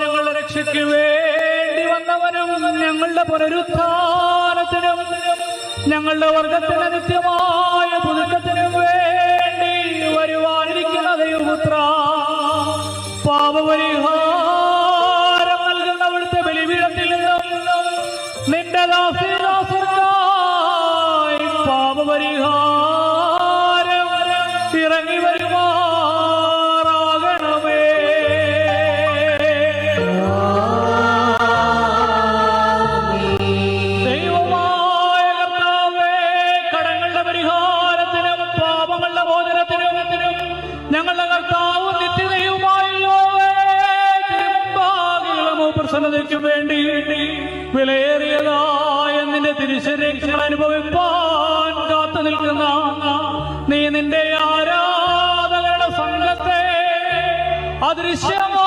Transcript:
ഞങ്ങളുടെ രക്ഷയ്ക്ക് വേണ്ടി വന്നവനും ഞങ്ങളുടെ പുനരുത്ഥാനത്തിനും ഞങ്ങളുടെ വർഗത്തിന് നിത്യമായ പുതുക്കത്തിനും വേണ്ടി വരുവാനിരിക്കുന്ന ദൈവപുത്ര, പാപപരിഹാരം നൽകുന്ന അവിടുത്തെ ബലിപീഠത്തിൽ നിന്നും നിന്റെ ദാസീദാസർക്കായി പാപപരിഹാരം ഇറങ്ങി വരുമാറാകണമേ. ദൈവമായ കർത്താവേ, കടങ്ങളുടെ പരിഹാരത്തിനും പാപങ്ങളുടെ മോചനത്തിനും ഞങ്ങളുടെ കർത്താവും നിത്യതയുമായുള്ളവേ, തിരുമുമ്പാകെയുള്ള പ്രസന്നതയ്ക്കും വേണ്ടി വിലയേറിയതായ നിന്റെ തിരുശരീരങ്ങൾ അനുഭവിപ്പാൻ കാത്തു നിൽക്കുന്ന നീ നിന്റെ ആരാധകരുടെ സംഘത്തെ അദൃശ്യമായ